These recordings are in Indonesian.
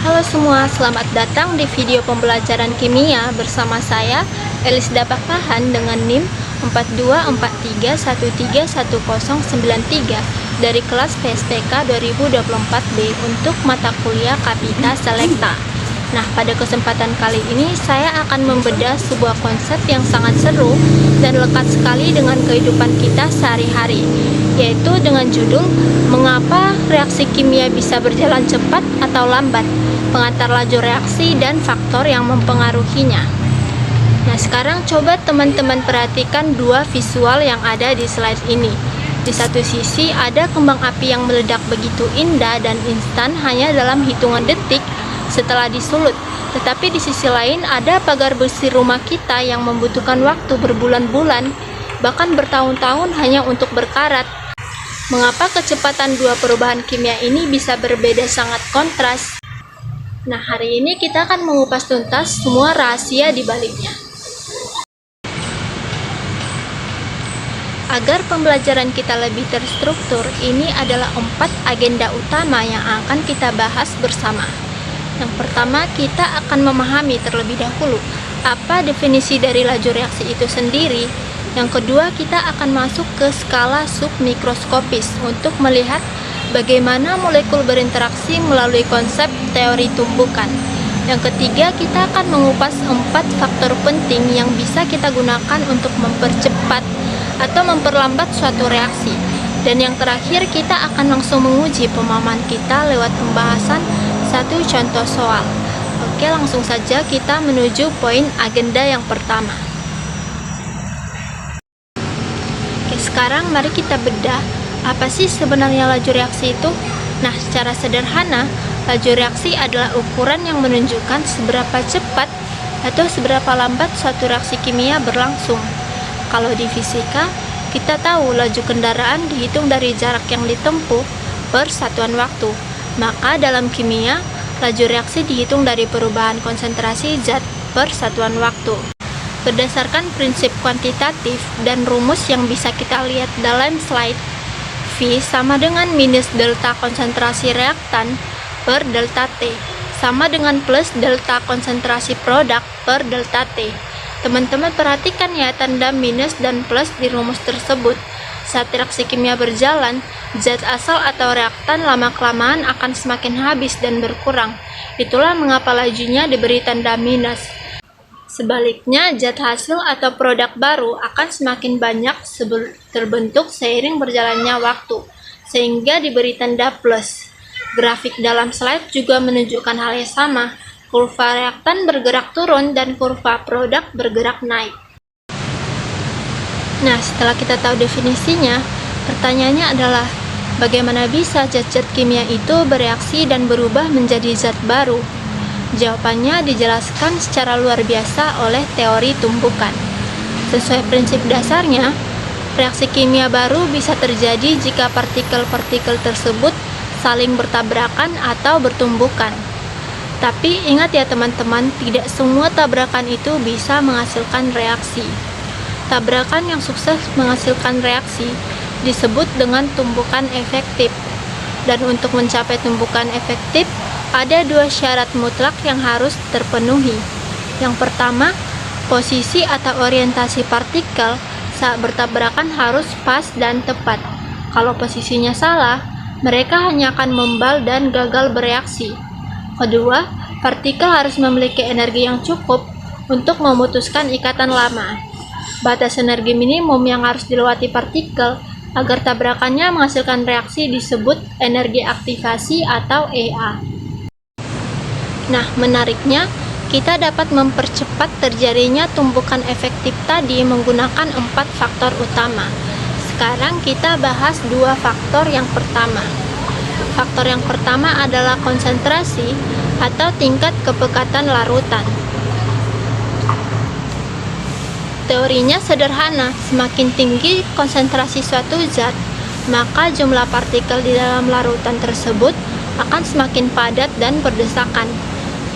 Halo semua, selamat datang di video pembelajaran kimia bersama saya Elisda Pakpahan dengan NIM 4243131093 dari kelas PSPK 2024B untuk mata kuliah Kapita Selekta. Nah, pada kesempatan kali ini saya akan membedah sebuah konsep yang sangat seru dan lekat sekali dengan kehidupan kita sehari-hari, yaitu dengan judul Mengapa Reaksi Kimia Bisa Berjalan Cepat atau Lambat, Pengantar Laju Reaksi dan Faktor yang Mempengaruhinya. Nah, sekarang coba teman-teman perhatikan dua visual yang ada di slide ini. Di satu sisi ada kembang api yang meledak begitu indah dan instan hanya dalam hitungan detik setelah disulut. Tetapi di sisi lain ada pagar besi rumah kita yang membutuhkan waktu berbulan-bulan, bahkan bertahun-tahun hanya untuk berkarat. Mengapa kecepatan dua perubahan kimia ini bisa berbeda sangat kontras? Nah, hari ini kita akan mengupas tuntas semua rahasia di baliknya. Agar pembelajaran kita lebih terstruktur, ini adalah 4 agenda utama yang akan kita bahas bersama. Yang pertama, kita akan memahami terlebih dahulu apa definisi dari laju reaksi itu sendiri. Yang kedua, kita akan masuk ke skala submikroskopis untuk melihat bagaimana molekul berinteraksi melalui konsep teori tumbukan. Yang ketiga, kita akan mengupas 4 faktor penting yang bisa kita gunakan untuk mempercepat atau memperlambat suatu reaksi. Dan yang terakhir, kita akan langsung menguji pemahaman kita lewat pembahasan satu contoh soal. Oke, langsung saja kita menuju poin agenda yang pertama. Oke, sekarang mari kita bedah apa sih sebenarnya laju reaksi itu? Nah, secara sederhana, laju reaksi adalah ukuran yang menunjukkan seberapa cepat atau seberapa lambat suatu reaksi kimia berlangsung. Kalau di fisika, kita tahu laju kendaraan dihitung dari jarak yang ditempuh per satuan waktu. Maka dalam kimia, laju reaksi dihitung dari perubahan konsentrasi zat per satuan waktu. Berdasarkan prinsip kuantitatif dan rumus yang bisa kita lihat dalam slide, V sama dengan minus delta konsentrasi reaktan per delta T, sama dengan plus delta konsentrasi produk per delta T. Teman-teman perhatikan ya tanda minus dan plus di rumus tersebut. Saat reaksi kimia berjalan, zat asal atau reaktan lama-kelamaan akan semakin habis dan berkurang. Itulah mengapa lajunya diberi tanda minus. Sebaliknya, zat hasil atau produk baru akan semakin banyak terbentuk seiring berjalannya waktu, sehingga diberi tanda plus. Grafik dalam slide juga menunjukkan hal yang sama. Kurva reaktan bergerak turun dan kurva produk bergerak naik. Nah, setelah kita tahu definisinya, pertanyaannya adalah bagaimana bisa zat-zat kimia itu bereaksi dan berubah menjadi zat baru? Jawabannya dijelaskan secara luar biasa oleh teori tumbukan. Sesuai prinsip dasarnya, reaksi kimia baru bisa terjadi jika partikel-partikel tersebut saling bertabrakan atau bertumbukan. Tapi ingat ya teman-teman, tidak semua tabrakan itu bisa menghasilkan reaksi. Tabrakan yang sukses menghasilkan reaksi disebut dengan tumbukan efektif. Dan untuk mencapai tumbukan efektif, ada 2 syarat mutlak yang harus terpenuhi. Yang pertama, posisi atau orientasi partikel saat bertabrakan harus pas dan tepat. Kalau posisinya salah, mereka hanya akan membal dan gagal bereaksi. Kedua, partikel harus memiliki energi yang cukup untuk memutuskan ikatan lama. Batas energi minimum yang harus dilewati partikel agar tabrakannya menghasilkan reaksi disebut energi aktivasi atau EA. Nah, menariknya, kita dapat mempercepat terjadinya tumbukan efektif tadi menggunakan 4 faktor utama. Sekarang kita bahas 2 faktor yang pertama. Faktor yang pertama adalah konsentrasi atau tingkat kepekatan larutan. Teorinya sederhana, semakin tinggi konsentrasi suatu zat, maka jumlah partikel di dalam larutan tersebut akan semakin padat dan berdesakan.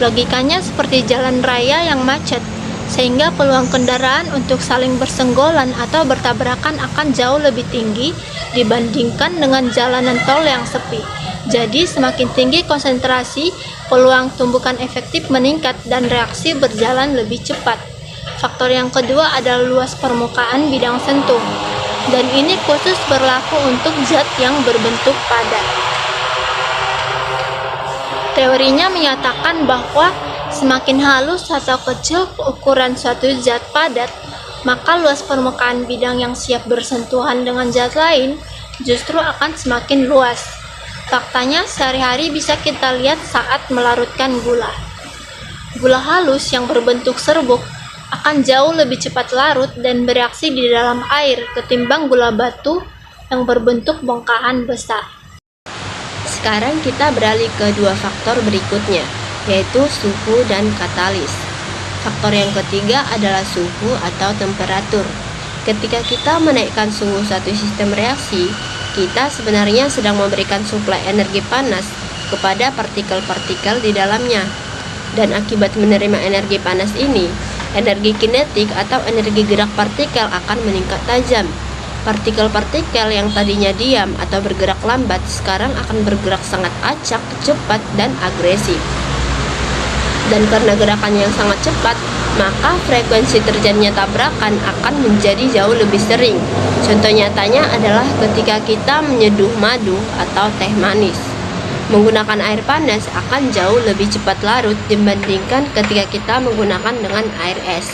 Logikanya seperti jalan raya yang macet, sehingga peluang kendaraan untuk saling bersenggolan atau bertabrakan akan jauh lebih tinggi dibandingkan dengan jalanan tol yang sepi. Jadi semakin tinggi konsentrasi, peluang tumbukan efektif meningkat dan reaksi berjalan lebih cepat. Faktor yang kedua adalah luas permukaan bidang sentuh, dan ini khusus berlaku untuk zat yang berbentuk padat. Teorinya menyatakan bahwa semakin halus atau kecil ukuran suatu zat padat, maka luas permukaan bidang yang siap bersentuhan dengan zat lain justru akan semakin luas. Faktanya, sehari-hari bisa kita lihat saat melarutkan gula. Gula halus yang berbentuk serbuk akan jauh lebih cepat larut dan bereaksi di dalam air ketimbang gula batu yang berbentuk bongkahan besar. Sekarang kita beralih ke dua faktor berikutnya, yaitu suhu dan katalis. Faktor yang ketiga adalah suhu atau temperatur. Ketika kita menaikkan suhu suatu sistem reaksi, kita sebenarnya sedang memberikan suplai energi panas kepada partikel-partikel di dalamnya. Dan akibat menerima energi panas ini, energi kinetik atau energi gerak partikel akan meningkat tajam. Partikel-partikel yang tadinya diam atau bergerak lambat sekarang akan bergerak sangat acak, cepat, dan agresif. Dan karena gerakannya yang sangat cepat, maka frekuensi terjadinya tabrakan akan menjadi jauh lebih sering. Contoh nyatanya adalah ketika kita menyeduh madu atau teh manis. Menggunakan air panas akan jauh lebih cepat larut dibandingkan ketika kita menggunakan dengan air es.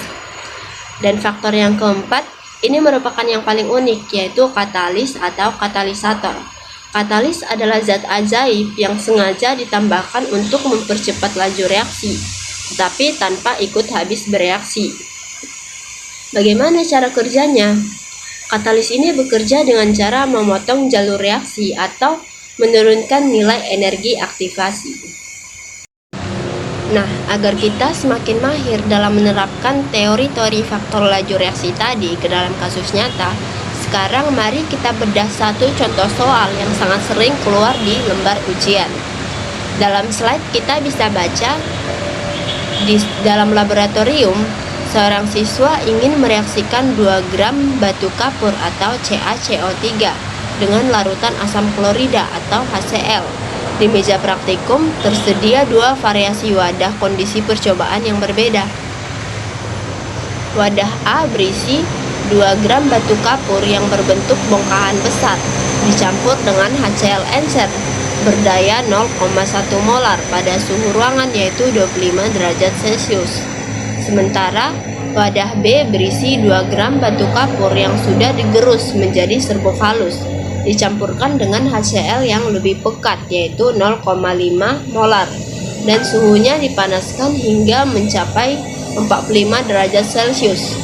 Dan faktor yang keempat, ini merupakan yang paling unik, yaitu katalis atau katalisator. Katalis adalah zat ajaib yang sengaja ditambahkan untuk mempercepat laju reaksi, tetapi tanpa ikut habis bereaksi. Bagaimana cara kerjanya? Katalis ini bekerja dengan cara memotong jalur reaksi atau menurunkan nilai energi aktivasi. Nah, agar kita semakin mahir dalam menerapkan teori-teori faktor laju reaksi tadi ke dalam kasus nyata, sekarang mari kita bedah satu contoh soal yang sangat sering keluar di lembar ujian. Dalam slide kita bisa baca, di dalam laboratorium, seorang siswa ingin mereaksikan 2 gram batu kapur atau CaCO3 dengan larutan asam klorida atau HCl. Di meja praktikum tersedia 2 variasi wadah kondisi percobaan yang berbeda. Wadah A berisi 2 gram batu kapur yang berbentuk bongkahan besar dicampur dengan HCl encer berdaya 0,1 molar pada suhu ruangan yaitu 25 derajat Celcius. Sementara wadah B berisi 2 gram batu kapur yang sudah digerus menjadi serbuk halus dicampurkan dengan HCl yang lebih pekat yaitu 0,5 molar dan suhunya dipanaskan hingga mencapai 45 derajat Celcius.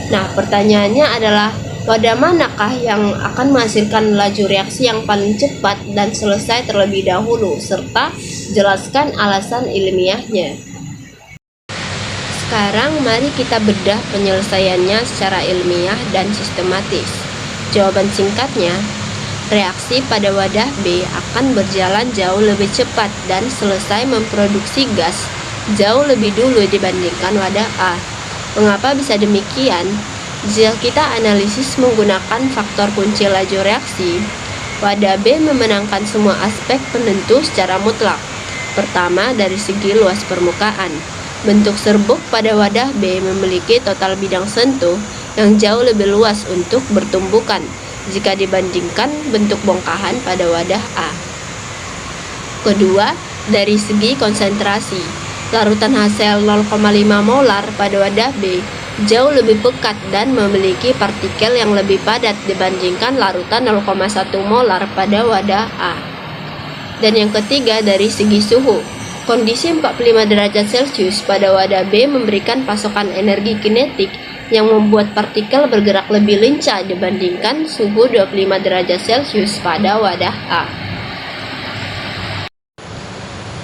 Nah, pertanyaannya adalah wadah manakah yang akan menghasilkan laju reaksi yang paling cepat dan selesai terlebih dahulu, serta jelaskan alasan ilmiahnya. Sekarang mari kita bedah penyelesaiannya secara ilmiah dan sistematis. Jawaban singkatnya, reaksi pada wadah B akan berjalan jauh lebih cepat dan selesai memproduksi gas jauh lebih dulu dibandingkan wadah A. Mengapa bisa demikian? Jika kita analisis menggunakan faktor kunci laju reaksi, wadah B memenangkan semua aspek penentu secara mutlak. Pertama, dari segi luas permukaan. Bentuk serbuk pada wadah B memiliki total bidang sentuh yang jauh lebih luas untuk bertumbukan jika dibandingkan bentuk bongkahan pada wadah A. Kedua, dari segi konsentrasi. Larutan HCl 0,5 molar pada wadah B jauh lebih pekat dan memiliki partikel yang lebih padat dibandingkan larutan 0,1 molar pada wadah A. Dan yang ketiga, dari segi suhu. Kondisi 45 derajat Celcius pada wadah B memberikan pasokan energi kinetik yang membuat partikel bergerak lebih lincah dibandingkan suhu 25 derajat Celcius pada wadah A.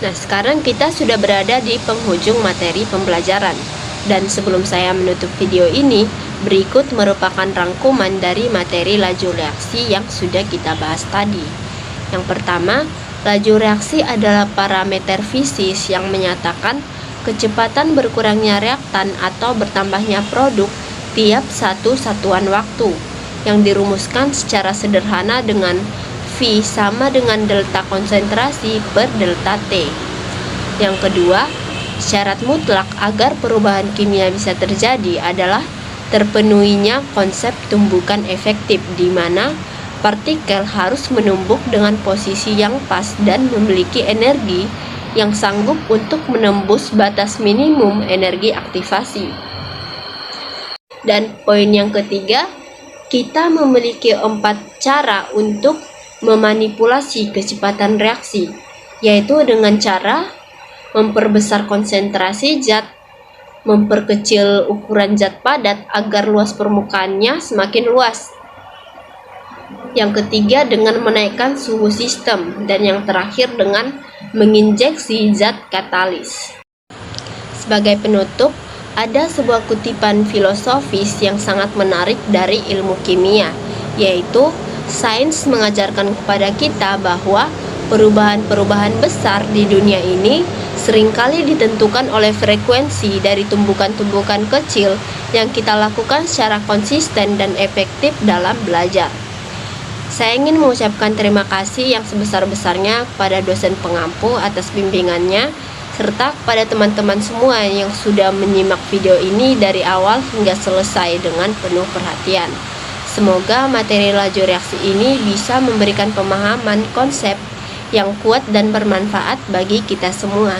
Nah, sekarang kita sudah berada di penghujung materi pembelajaran. Dan sebelum saya menutup video ini, berikut merupakan rangkuman dari materi laju reaksi yang sudah kita bahas tadi. Yang pertama, laju reaksi adalah parameter fisis yang menyatakan kecepatan berkurangnya reaktan atau bertambahnya produk tiap satu satuan waktu, yang dirumuskan secara sederhana dengan V V sama dengan delta konsentrasi per delta T. Yang kedua, syarat mutlak agar perubahan kimia bisa terjadi adalah terpenuhinya konsep tumbukan efektif, di mana partikel harus menumbuk dengan posisi yang pas dan memiliki energi yang sanggup untuk menembus batas minimum energi aktivasi. Dan poin yang ketiga, kita memiliki 4 cara untuk memanipulasi kecepatan reaksi, yaitu dengan cara memperbesar konsentrasi zat, memperkecil ukuran zat padat agar luas permukaannya semakin luas. Yang ketiga, dengan menaikkan suhu sistem, dan yang terakhir dengan menginjeksi zat katalis. Sebagai penutup, ada sebuah kutipan filosofis yang sangat menarik dari ilmu kimia, yaitu sains mengajarkan kepada kita bahwa perubahan-perubahan besar di dunia ini seringkali ditentukan oleh frekuensi dari tumbukan-tumbukan kecil yang kita lakukan secara konsisten dan efektif dalam belajar. Saya ingin mengucapkan terima kasih yang sebesar-besarnya kepada dosen pengampu atas bimbingannya, serta kepada teman-teman semua yang sudah menyimak video ini dari awal hingga selesai dengan penuh perhatian. Semoga materi laju reaksi ini bisa memberikan pemahaman konsep yang kuat dan bermanfaat bagi kita semua.